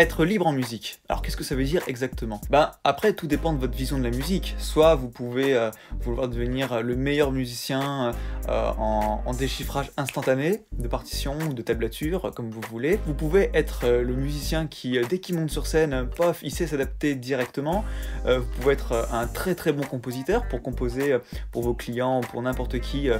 Être libre en musique. Alors qu'est-ce que ça veut dire exactement? Ben après tout dépend de votre vision de la musique. Soit vous pouvez vouloir devenir le meilleur musicien en déchiffrage instantané de partitions ou de tablatures, comme vous voulez. Vous pouvez être le musicien qui, dès qu'il monte sur scène, pof, il sait s'adapter directement. Vous pouvez être un très très bon compositeur pour composer pour vos clients ou pour n'importe qui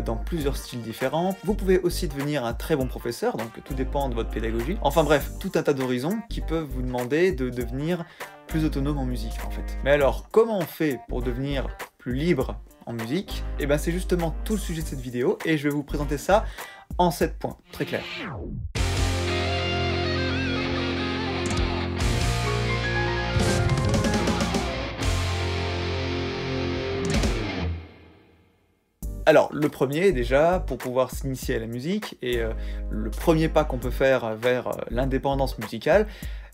dans plusieurs styles différents. Vous pouvez aussi devenir un très bon professeur, donc tout dépend de votre pédagogie. Enfin bref, tout un tas d'horizons qui peuvent vous demander de devenir plus autonome en musique en fait. Mais alors, comment on fait pour devenir plus libre en musique? Et ben c'est justement tout le sujet de cette vidéo et je vais vous présenter ça en 7 points, très clair. Alors, le premier, déjà, pour pouvoir s'initier à la musique, et le premier pas qu'on peut faire vers l'indépendance musicale,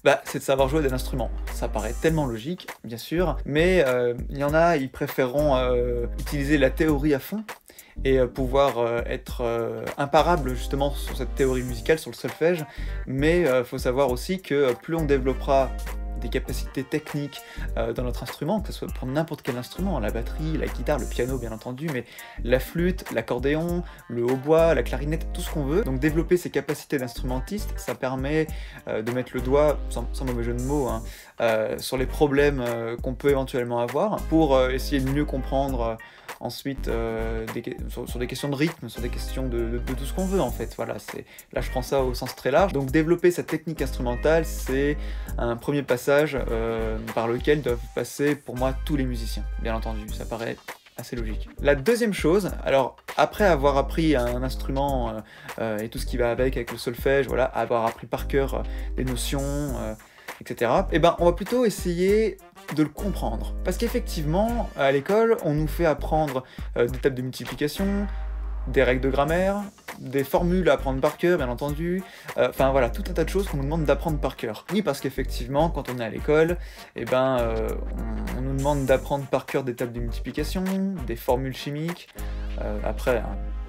bah, c'est de savoir jouer d'un instrument. Ça paraît tellement logique, bien sûr, mais il y en a, ils préféreront utiliser la théorie à fond, et pouvoir être imparable justement sur cette théorie musicale, sur le solfège, mais faut savoir aussi que plus on développera des capacités techniques dans notre instrument, que ce soit pour n'importe quel instrument, la batterie, la guitare, le piano bien entendu, mais la flûte, l'accordéon, le hautbois, la clarinette, tout ce qu'on veut. Donc développer ces capacités d'instrumentiste, ça permet de mettre le doigt, sans mauvais jeu de mots, hein, sur les problèmes qu'on peut éventuellement avoir, pour essayer de mieux comprendre ensuite sur des questions de rythme, sur des questions de tout ce qu'on veut en fait. Voilà, là je prends ça au sens très large. Donc développer cette technique instrumentale, c'est un premier passage par lequel doivent passer pour moi tous les musiciens, bien entendu, ça paraît assez logique. La deuxième chose, alors après avoir appris un instrument et tout ce qui va avec le solfège, voilà, avoir appris par cœur des notions, etc., et ben on va plutôt essayer de le comprendre. Parce qu'effectivement, à l'école, on nous fait apprendre des tables de multiplication, des règles de grammaire, des formules à apprendre par cœur, bien entendu, enfin voilà, tout un tas de choses qu'on nous demande d'apprendre par cœur. Oui, parce qu'effectivement, quand on est à l'école, eh ben, on nous demande d'apprendre par cœur des tables de multiplication, des formules chimiques, après,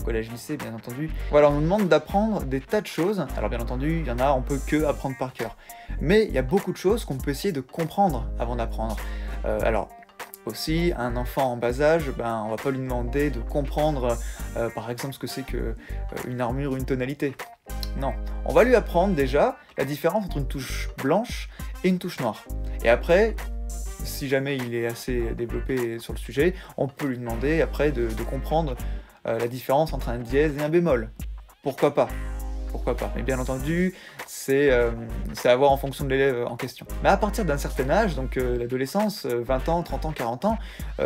collège-lycée, bien entendu. Voilà, on nous demande d'apprendre des tas de choses. Alors bien entendu, il y en a, on peut que apprendre par cœur. Mais il y a beaucoup de choses qu'on peut essayer de comprendre avant d'apprendre. Alors, aussi, un enfant en bas âge, ben, on va pas lui demander de comprendre, par exemple, ce que c'est qu'une armure ou une tonalité. Non, on va lui apprendre déjà la différence entre une touche blanche et une touche noire. Et après, si jamais il est assez développé sur le sujet, on peut lui demander après de comprendre la différence entre un dièse et un bémol. Pourquoi pas? Pourquoi pas? Mais bien entendu, c'est à voir en fonction de l'élève en question. Mais à partir d'un certain âge, donc l'adolescence, 20 ans, 30 ans, 40 ans,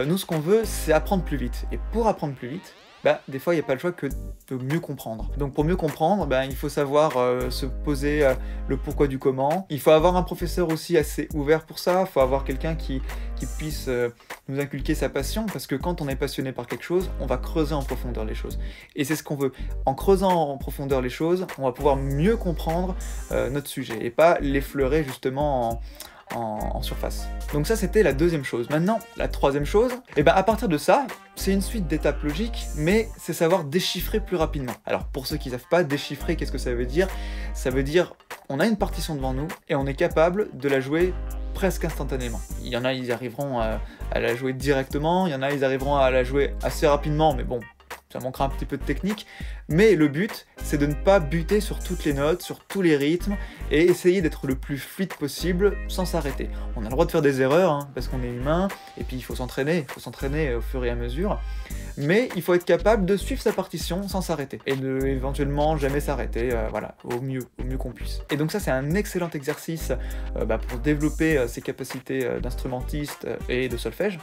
nous ce qu'on veut, c'est apprendre plus vite. Et pour apprendre plus vite, bah, des fois, il n'y a pas le choix que de mieux comprendre. Donc pour mieux comprendre, bah, il faut savoir se poser le pourquoi du comment. Il faut avoir un professeur aussi assez ouvert pour ça. Il faut avoir quelqu'un qui puisse nous inculquer sa passion, parce que quand on est passionné par quelque chose, on va creuser en profondeur les choses. Et c'est ce qu'on veut. En creusant en profondeur les choses, on va pouvoir mieux comprendre notre sujet, et pas l'effleurer justement en surface. Donc ça, c'était la deuxième chose. Maintenant, la troisième chose, et ben à partir de ça, c'est une suite d'étapes logiques, mais c'est savoir déchiffrer plus rapidement. Alors pour ceux qui ne savent pas, déchiffrer, qu'est-ce que ça veut dire? Ça veut dire, on a une partition devant nous, et on est capable de la jouer presque instantanément. Il y en a, ils arriveront à la jouer directement, il y en a, ils arriveront à la jouer assez rapidement, mais bon, ça manquera un petit peu de technique, mais le but, c'est de ne pas buter sur toutes les notes, sur tous les rythmes, et essayer d'être le plus fluide possible sans s'arrêter. On a le droit de faire des erreurs, hein, parce qu'on est humain, et puis il faut s'entraîner au fur et à mesure, mais il faut être capable de suivre sa partition sans s'arrêter, et de éventuellement jamais s'arrêter, voilà, au mieux qu'on puisse. Et donc ça, c'est un excellent exercice pour développer ses capacités d'instrumentiste et de solfège,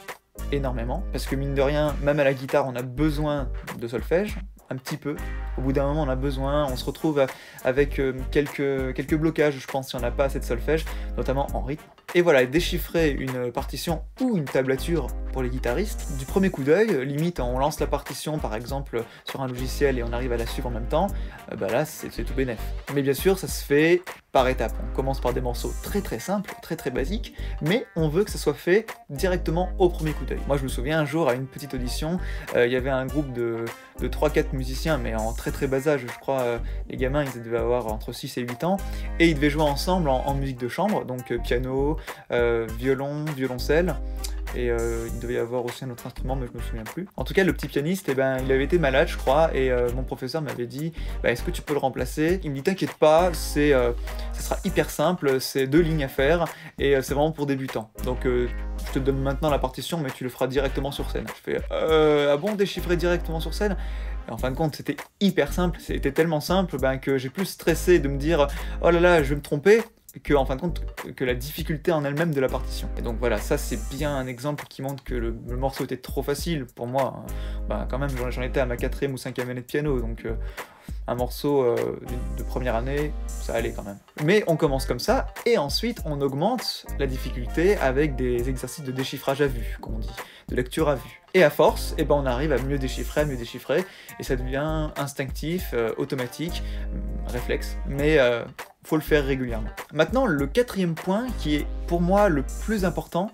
énormément, parce que mine de rien, même à la guitare, on a besoin de solfège, un petit peu. Au bout d'un moment, on a besoin, on se retrouve avec quelques blocages, je pense, si on n'a pas assez de solfège. notamment en rythme. Et voilà, déchiffrer une partition ou une tablature pour les guitaristes, du premier coup d'œil, limite on lance la partition par exemple sur un logiciel et on arrive à la suivre en même temps, bah là c'est tout bénef. Mais bien sûr ça se fait par étapes, on commence par des morceaux très simples, très basiques, mais on veut que ça soit fait directement au premier coup d'œil. Moi je me souviens un jour à une petite audition, il y avait un groupe de 3-4 musiciens, mais en très bas âge, je crois, les gamins ils devaient avoir entre 6 et 8 ans, et ils devaient jouer ensemble en musique de chambre, donc piano, violon, violoncelle, et il devait y avoir aussi un autre instrument mais je me souviens plus. En tout cas le petit pianiste, eh ben, il avait été malade je crois, et mon professeur m'avait dit bah, est-ce que tu peux le remplacer? Il me dit t'inquiète pas, ça sera hyper simple, c'est 2 lignes à faire, et c'est vraiment pour débutants. Donc je te donne maintenant la partition mais tu le feras directement sur scène. Je fais ah bon, déchiffrer directement sur scène? Et en fin de compte c'était hyper simple, c'était tellement simple ben, que j'ai plus stressé de me dire oh là là je vais me tromper, que en fin de compte que la difficulté en elle-même de la partition. Et donc voilà, ça c'est bien un exemple qui montre que le morceau était trop facile pour moi. Ben, quand même j'en étais à ma 4e ou 5e année de piano, donc un morceau de première année, ça allait quand même. Mais on commence comme ça, et ensuite on augmente la difficulté avec des exercices de déchiffrage à vue, comme on dit, de lecture à vue. Et à force, eh ben, on arrive à mieux déchiffrer, et ça devient instinctif, automatique, réflexe, mais faut le faire régulièrement. Maintenant, le 4e point, qui est pour moi le plus important,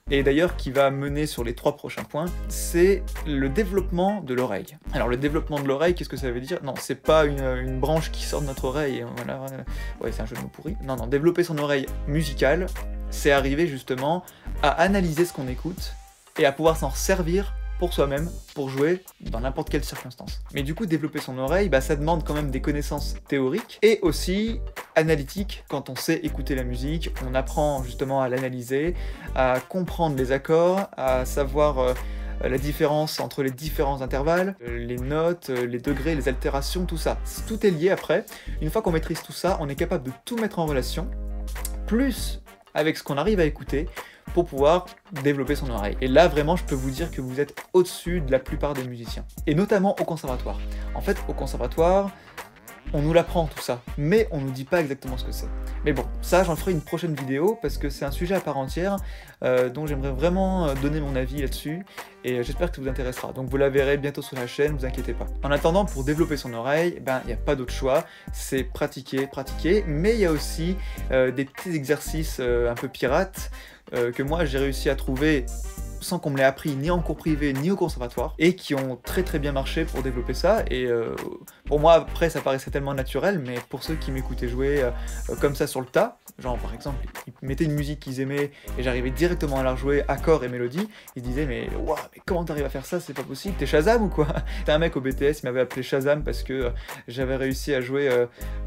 et d'ailleurs qui va mener sur les 3 prochains points, c'est le développement de l'oreille. Alors le développement de l'oreille, qu'est-ce que ça veut dire? Non, c'est pas une branche qui sort de notre oreille, et voilà, ouais c'est un jeu de mots pourri. Non, développer son oreille musicale, c'est arriver justement à analyser ce qu'on écoute, et à pouvoir s'en servir pour soi-même, pour jouer dans n'importe quelle circonstance. Mais du coup, développer son oreille, bah, ça demande quand même des connaissances théoriques et aussi analytiques. Quand on sait écouter la musique, on apprend justement à l'analyser, à comprendre les accords, à savoir la différence entre les différents intervalles, les notes, les degrés, les altérations, tout ça. Tout est lié après. Une fois qu'on maîtrise tout ça, on est capable de tout mettre en relation, plus avec ce qu'on arrive à écouter, pour pouvoir développer son oreille. Et là, vraiment, je peux vous dire que vous êtes au-dessus de la plupart des musiciens. Et notamment au conservatoire. En fait, au conservatoire, on nous l'apprend tout ça, mais on nous dit pas exactement ce que c'est. Mais bon, ça j'en ferai une prochaine vidéo, parce que c'est un sujet à part entière, dont j'aimerais vraiment donner mon avis là-dessus, et j'espère que ça vous intéressera. Donc vous la verrez bientôt sur la chaîne, vous inquiétez pas. En attendant, pour développer son oreille, ben il n'y a pas d'autre choix, c'est pratiquer, mais il y a aussi des petits exercices un peu pirates, que moi j'ai réussi à trouver sans qu'on me l'ait appris ni en cours privé ni au conservatoire, et qui ont très bien marché pour développer ça, et pour moi après ça paraissait tellement naturel, mais pour ceux qui m'écoutaient jouer comme ça sur le tas, genre par exemple ils mettaient une musique qu'ils aimaient et j'arrivais directement à la rejouer, accords et mélodie, ils se disaient mais waouh, mais comment t'arrives à faire ça, c'est pas possible, t'es Shazam ou quoi? T'as un mec au BTS, il m'avait appelé Shazam parce que j'avais réussi à jouer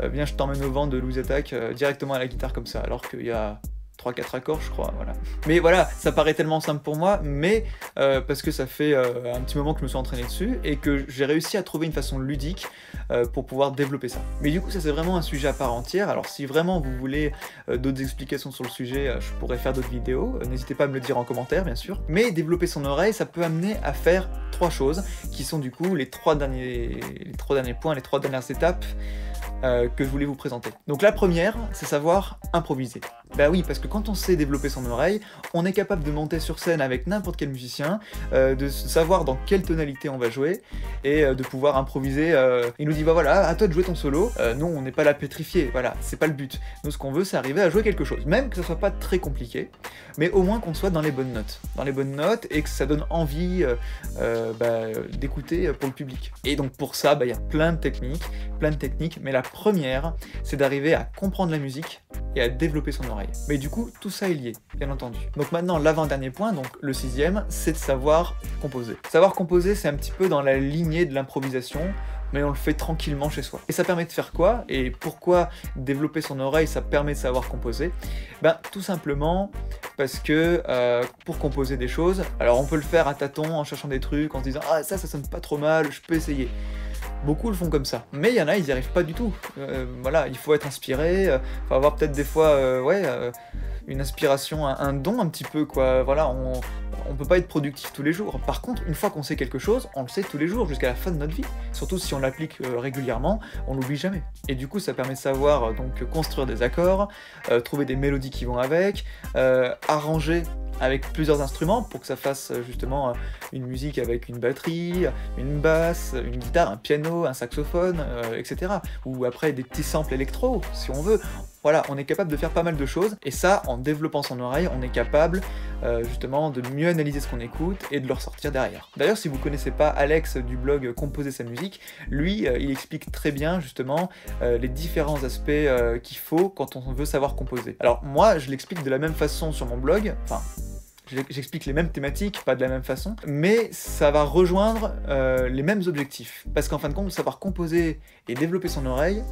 Viens je t'emmène au vent de Louis Attaque directement à la guitare comme ça, alors qu'il y a 3-4 accords je crois, voilà. Mais voilà, ça paraît tellement simple pour moi, mais parce que ça fait un petit moment que je me suis entraîné dessus, et que j'ai réussi à trouver une façon ludique pour pouvoir développer ça. Mais du coup ça c'est vraiment un sujet à part entière, alors si vraiment vous voulez d'autres explications sur le sujet, je pourrais faire d'autres vidéos, n'hésitez pas à me le dire en commentaire bien sûr. Mais développer son oreille, ça peut amener à faire 3 choses, qui sont du coup les 3 derniers points, les 3 dernières étapes que je voulais vous présenter. Donc la première, c'est savoir improviser. Bah oui, parce que quand on sait développer son oreille, on est capable de monter sur scène avec n'importe quel musicien, de savoir dans quelle tonalité on va jouer, et de pouvoir improviser. Il nous dit bah voilà, à toi de jouer ton solo. Non, on n'est pas là pétrifié, voilà, c'est pas le but. Nous ce qu'on veut c'est arriver à jouer quelque chose, même que ce soit pas très compliqué, mais au moins qu'on soit dans les bonnes notes, et que ça donne envie d'écouter pour le public. Et donc pour ça, il y a plein de techniques, mais la première, c'est d'arriver à comprendre la musique et à développer son oreille. Mais du coup, tout ça est lié, bien entendu. Donc maintenant, l'avant-dernier point, donc le 6e, c'est de savoir composer. Savoir composer, c'est un petit peu dans la lignée de l'improvisation, mais on le fait tranquillement chez soi. Et ça permet de faire quoi? Et pourquoi développer son oreille, ça permet de savoir composer? Ben, tout simplement parce que pour composer des choses, alors on peut le faire à tâtons, en cherchant des trucs, en se disant « Ah, ça sonne pas trop mal, je peux essayer ». Beaucoup le font comme ça, mais il y en a, ils n'y arrivent pas du tout. Voilà, il faut être inspiré, faut avoir peut-être des fois, une inspiration, un don un petit peu, quoi. Voilà, on peut pas être productif tous les jours. Par contre, une fois qu'on sait quelque chose, on le sait tous les jours, jusqu'à la fin de notre vie. Surtout si on l'applique régulièrement, on l'oublie jamais. Et du coup, ça permet de savoir donc construire des accords, trouver des mélodies qui vont avec, arranger avec plusieurs instruments pour que ça fasse justement une musique avec une batterie, une basse, une guitare, un piano, un saxophone, etc. Ou après des petits samples électro, si on veut. Voilà, on est capable de faire pas mal de choses, et ça, en développant son oreille, on est capable justement de mieux analyser ce qu'on écoute et de le ressortir derrière. D'ailleurs, si vous connaissez pas Alex du blog Composer sa musique, lui, il explique très bien justement les différents aspects qu'il faut quand on veut savoir composer. Alors moi, je l'explique de la même façon sur mon blog, enfin, j'explique les mêmes thématiques, pas de la même façon, mais ça va rejoindre les mêmes objectifs. Parce qu'en fin de compte, savoir composer et développer son oreille,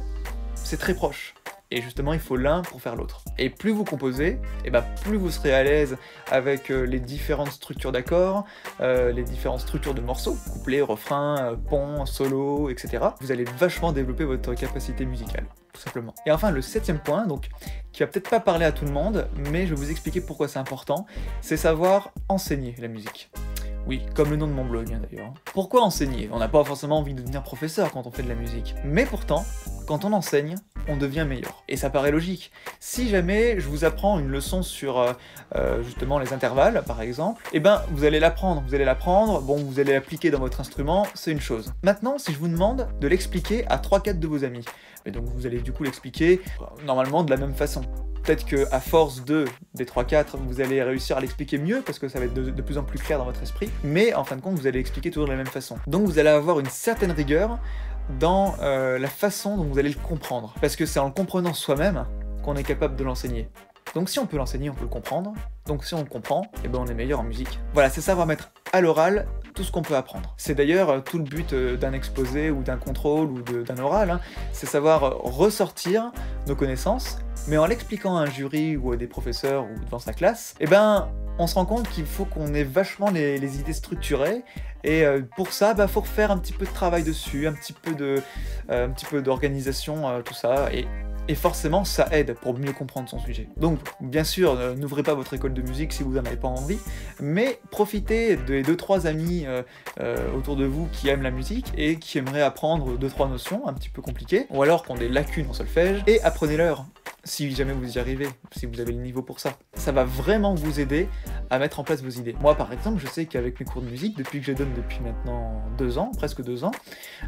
c'est très proche. Et justement, il faut l'un pour faire l'autre. Et plus vous composez, et ben plus vous serez à l'aise avec les différentes structures d'accords, les différentes structures de morceaux, couplets, refrains, ponts, solos, etc. Vous allez vachement développer votre capacité musicale, tout simplement. Et enfin, le 7e point, donc, qui va peut-être pas parler à tout le monde, mais je vais vous expliquer pourquoi c'est important, c'est savoir enseigner la musique. Oui, comme le nom de mon blog hein, d'ailleurs. Pourquoi enseigner? On n'a pas forcément envie de devenir professeur quand on fait de la musique. Mais pourtant, quand on enseigne, on devient meilleur. Et ça paraît logique. Si jamais je vous apprends une leçon sur justement les intervalles, par exemple, eh ben vous allez l'apprendre, bon, vous allez l'appliquer dans votre instrument, c'est une chose. Maintenant, si je vous demande de l'expliquer à 3-4 de vos amis, et donc vous allez du coup l'expliquer normalement de la même façon. Peut-être qu'à force des 3-4, vous allez réussir à l'expliquer mieux, parce que ça va être de plus en plus clair dans votre esprit, mais en fin de compte, vous allez l'expliquer toujours de la même façon. Donc vous allez avoir une certaine rigueur dans la façon dont vous allez le comprendre, parce que c'est en le comprenant soi-même qu'on est capable de l'enseigner. Donc si on peut l'enseigner, on peut le comprendre, donc si on le comprend, eh ben on est meilleur en musique. Voilà, c'est savoir mettre à l'oral tout ce qu'on peut apprendre. C'est d'ailleurs tout le but d'un exposé, ou d'un contrôle, ou d'un oral, hein, c'est savoir ressortir nos connaissances, mais en l'expliquant à un jury, ou à des professeurs, ou devant sa classe, eh ben on se rend compte qu'il faut qu'on ait vachement les idées structurées, et pour ça, bah, faut refaire un petit peu de travail dessus, un petit peu d'organisation, tout ça, et forcément ça aide pour mieux comprendre son sujet. Donc bien sûr, n'ouvrez pas votre école de musique si vous n'en avez pas envie, mais profitez des 2-3 amis autour de vous qui aiment la musique et qui aimeraient apprendre 2-3 notions un petit peu compliquées, ou alors qui ont des lacunes en solfège, et apprenez-leur. Si jamais vous y arrivez, si vous avez le niveau pour ça. Ça va vraiment vous aider à mettre en place vos idées. Moi par exemple, je sais qu'avec mes cours de musique, depuis que je les donne depuis maintenant 2 ans, presque 2 ans,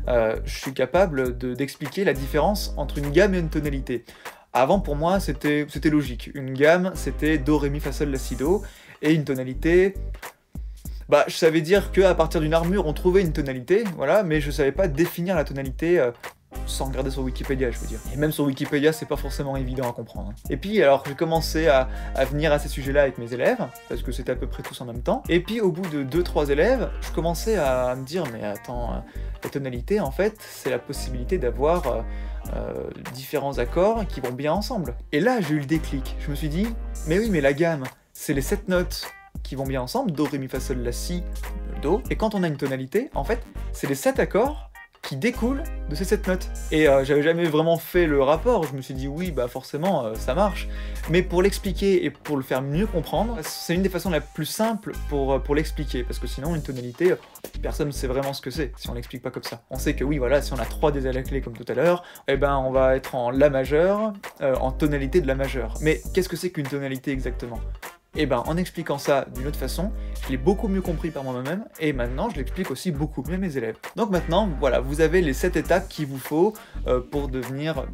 je suis capable d'expliquer la différence entre une gamme et une tonalité. Avant pour moi c'était logique, une gamme c'était Do, Ré, Mi, Fa, Sol, La, Si, Do, et une tonalité... Bah, je savais dire qu'à partir d'une armure on trouvait une tonalité, voilà, mais je savais pas définir la tonalité sans regarder sur Wikipédia, je veux dire. Et même sur Wikipédia, c'est pas forcément évident à comprendre. Et puis, alors, j'ai commencé à venir à ces sujets-là avec mes élèves, parce que c'était à peu près tous en même temps. Et puis, au bout de 2-3 élèves, je commençais à me dire, mais attends, la tonalité, en fait, c'est la possibilité d'avoir différents accords qui vont bien ensemble. Et là, j'ai eu le déclic. Je me suis dit, mais oui, mais la gamme, c'est les 7 notes qui vont bien ensemble, Do, Ré, Mi, Fa, Sol, La, Si, Do. Et quand on a une tonalité, en fait, c'est les 7 accords qui découle de ces 7 notes. Et j'avais jamais vraiment fait le rapport, je me suis dit oui, bah forcément, ça marche. Mais pour l'expliquer et pour le faire mieux comprendre, c'est une des façons la plus simples pour l'expliquer, parce que sinon, une tonalité, personne ne sait vraiment ce que c'est, si on l'explique pas comme ça. On sait que oui, voilà, si on a 3 des à la clé comme tout à l'heure, eh ben on va être en La majeur, en tonalité de La majeure. Mais qu'est-ce que c'est qu'une tonalité exactement ? Et ben en expliquant ça d'une autre façon, je l'ai beaucoup mieux compris par moi-même, et maintenant je l'explique aussi beaucoup mieux à mes élèves. Donc maintenant, voilà, vous avez les 7 étapes qu'il vous faut pour devenir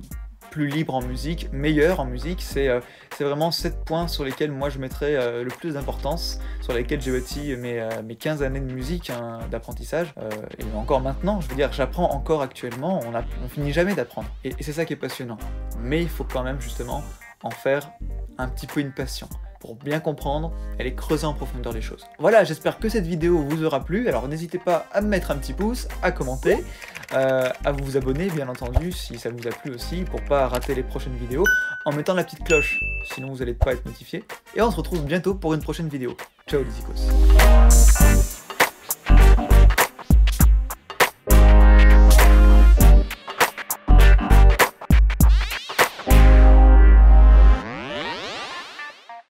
plus libre en musique, meilleur en musique. C'est vraiment 7 points sur lesquels moi je mettrais le plus d'importance, sur lesquels j'ai bâti mes 15 années de musique, hein, d'apprentissage, et encore maintenant, je veux dire, j'apprends encore actuellement, on finit jamais d'apprendre, et c'est ça qui est passionnant. Mais il faut quand même justement en faire un petit peu une passion, pour bien comprendre et aller creuser en profondeur les choses. Voilà, j'espère que cette vidéo vous aura plu, alors n'hésitez pas à me mettre un petit pouce, à commenter, à vous abonner bien entendu si ça vous a plu aussi, pour pas rater les prochaines vidéos, en mettant la petite cloche, sinon vous n'allez pas être notifié. Et on se retrouve bientôt pour une prochaine vidéo. Ciao les zikos.